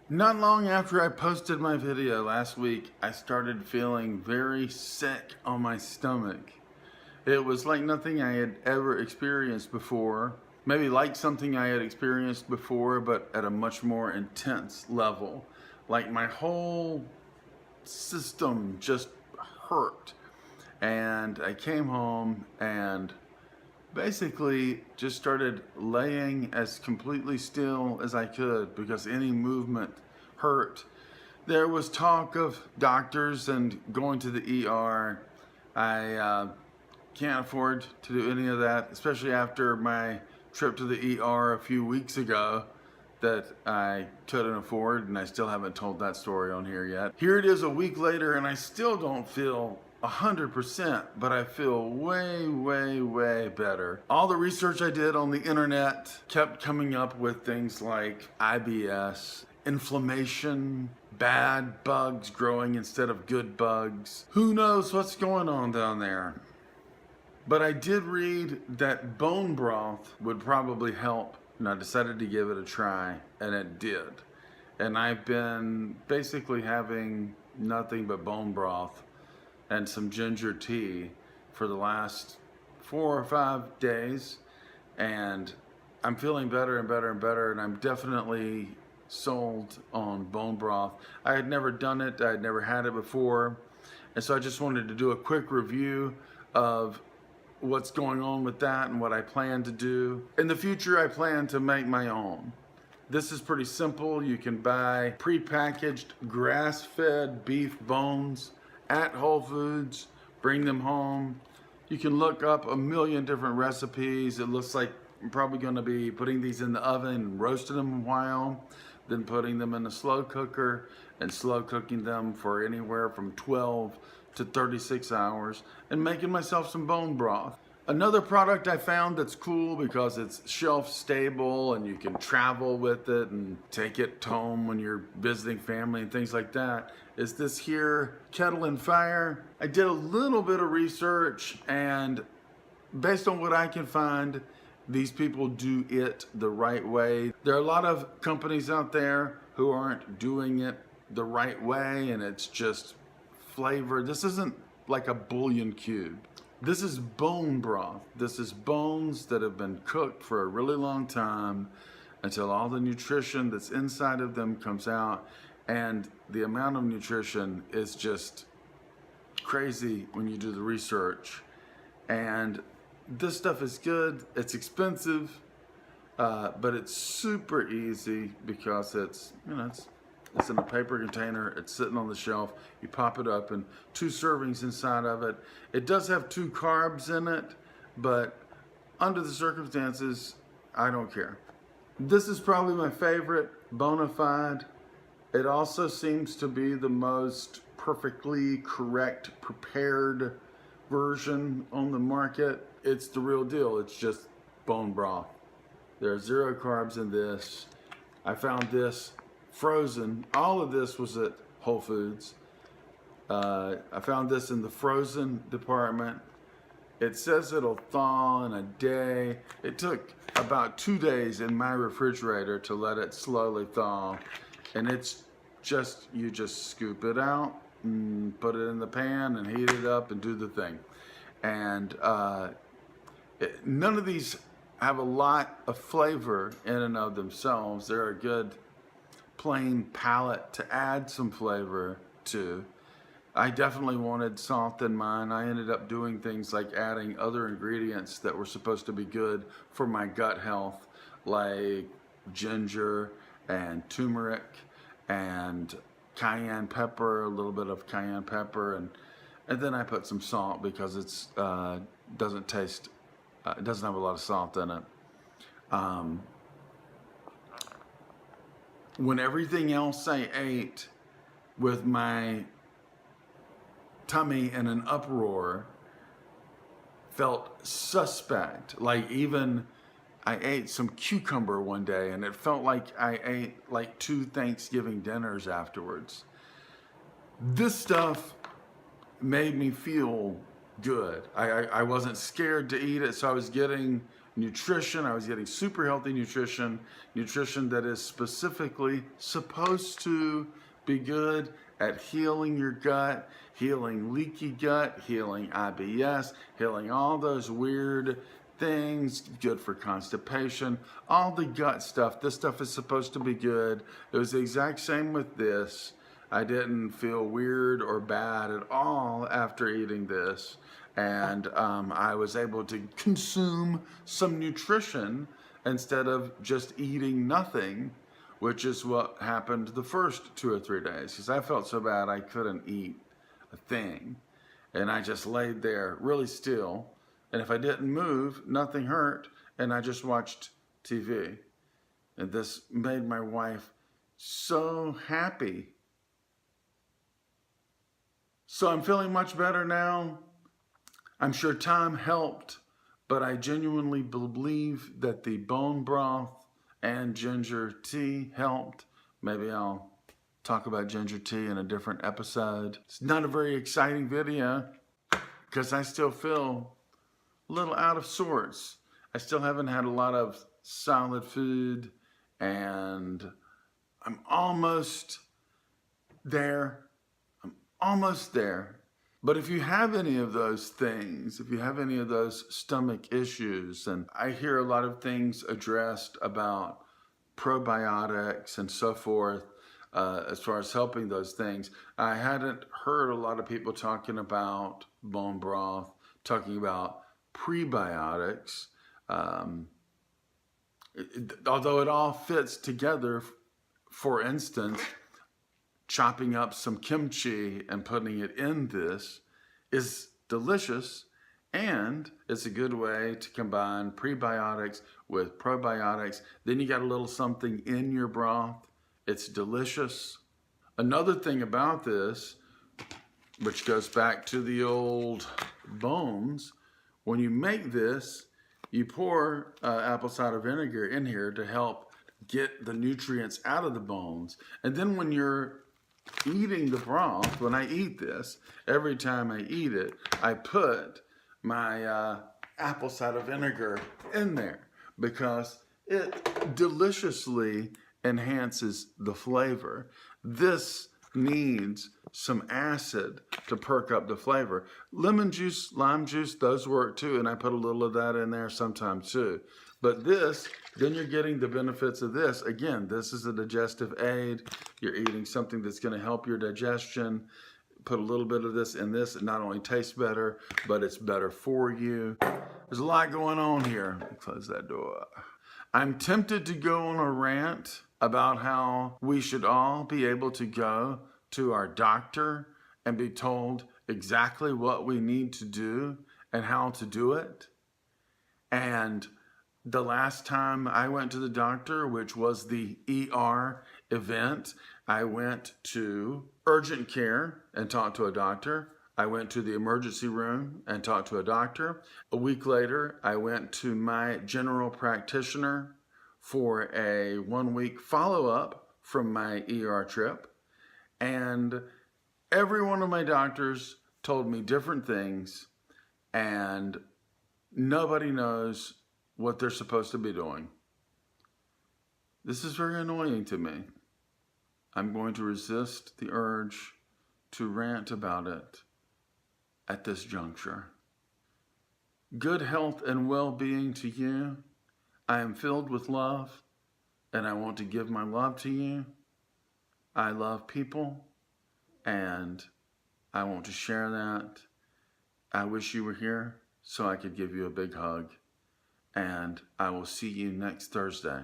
Not long after I posted my video last week, I started feeling very sick on my stomach. It was like nothing I had ever experienced before. Maybe like something I had experienced before, but at a much more intense level. Like my whole system just hurt. And I came home and basically just started laying as completely still as I could because any movement hurt. There was talk of doctors and going to the ER. I can't afford to do any of that, especially after my trip to the ER a few weeks ago that I couldn't afford, and I still haven't told that story on here yet. Here it is a week later and I still don't feel 100%, but I feel way, way, way better. All the research I did on the internet kept coming up with things like IBS, inflammation, bad bugs growing instead of good bugs. Who knows what's going on down there? But I did read that bone broth would probably help, and I decided to give it a try, and it did. And I've been basically having nothing but bone broth and some ginger tea for the last 4 or 5 days, and I'm feeling better and better and better, and I'm definitely sold on bone broth. I had never done it, I had never had it before, and so I just wanted to do a quick review of what's going on with that and what I plan to do. In the future, I plan to make my own. This is pretty simple. You can buy prepackaged grass-fed beef bones at Whole Foods, bring them home. You can look up a million different recipes. It looks like I'm probably going to be putting these in the oven and roasting them a while, then putting them in a slow cooker and slow cooking them for anywhere from 12 to 36 hours and making myself some bone broth. Another product I found that's cool because it's shelf stable and you can travel with it and take it home when you're visiting family and things like that is this here Kettle and Fire. I did a little bit of research, and based on what I can find, these people do it the right way. There are a lot of companies out there who aren't doing it the right way, and it's just flavor. This isn't like a bouillon cube. This is bone broth. This is bones that have been cooked for a really long time until all the nutrition that's inside of them comes out, and the amount of nutrition is just crazy when you do the research. And this stuff is good. It's expensive, but it's super easy because it's in a paper container. It's sitting on the shelf. You pop it up and 2 servings inside of it. It does have 2 carbs in it, but under the circumstances, I don't care. This is probably my favorite, BONAFIDE. It also seems to be the most perfectly correct, prepared version on the market. It's the real deal. It's just bone broth. There are 0 carbs in this. I found this frozen. All of this was at Whole Foods. I found this in the frozen department. It says it'll thaw in a day. It took about 2 days in my refrigerator to let it slowly thaw. And it's just, you just scoop it out and put it in the pan and heat it up and do the thing. And none of these have a lot of flavor in and of themselves. They're a good plain palate to add some flavor to. I definitely wanted salt in mine. I ended up doing things like adding other ingredients that were supposed to be good for my gut health, like ginger and turmeric and cayenne pepper, a little bit of cayenne pepper, and then I put some salt because it's doesn't taste, it doesn't have a lot of salt in it. When everything else I ate with my tummy in an uproar felt suspect, like even I ate some cucumber one day and it felt like I ate like 2 Thanksgiving dinners afterwards. This stuff made me feel good. I wasn't scared to eat it, so I was getting nutrition. I was getting super healthy nutrition that is specifically supposed to be good at healing your gut, healing leaky gut, healing IBS, healing all those weird things, good for constipation, all the gut stuff. This stuff is supposed to be good. It was the exact same with this. I didn't feel weird or bad at all after eating this. And I was able to consume some nutrition instead of just eating nothing, which is what happened the first 2 or 3 days, because I felt so bad I couldn't eat a thing. And I just laid there really still. And if I didn't move, nothing hurt. And I just watched TV. And this made my wife so happy. So I'm feeling much better now. I'm sure time helped, but I genuinely believe that the bone broth and ginger tea helped. Maybe I'll talk about ginger tea in a different episode. It's not a very exciting video because I still feel a little out of sorts. I still haven't had a lot of solid food, and I'm almost there. But if you have any of those things, if you have any of those stomach issues, and I hear a lot of things addressed about probiotics and so forth, as far as helping those things, I hadn't heard a lot of people talking about bone broth, talking about prebiotics, although it all fits together. For instance, chopping up some kimchi and putting it in this is delicious, and it's a good way to combine prebiotics with probiotics. Then you got a little something in your broth. It's delicious. Another thing about this, which goes back to the old bones, when you make this, you pour apple cider vinegar in here to help get the nutrients out of the bones. And then when you're eating the broth, when I eat this, every time I eat it, I put my apple cider vinegar in there because it deliciously enhances the flavor. This needs some acid to perk up the flavor. Lemon juice, lime juice, those work too, and I put a little of that in there sometimes too. But this, then you're getting the benefits of this. Again, this is a digestive aid. You're eating something that's going to help your digestion. Put a little bit of this in this. It not only tastes better, but it's better for you. There's a lot going on here. Close that door. I'm tempted to go on a rant about how we should all be able to go to our doctor and be told exactly what we need to do and how to do it. And the last time I went to the doctor, which was the ER event, I went to urgent care and talked to a doctor. I went to the emergency room and talked to a doctor. A week later, I went to my general practitioner for a 1-week follow-up from my ER trip. And every one of my doctors told me different things, and nobody knows what they're supposed to be doing. This is very annoying to me. I'm going to resist the urge to rant about it at this juncture. Good health and well-being to you. I am filled with love, and I want to give my love to you. I love people, and I want to share that. I wish you were here so I could give you a big hug. And I will see you next Thursday.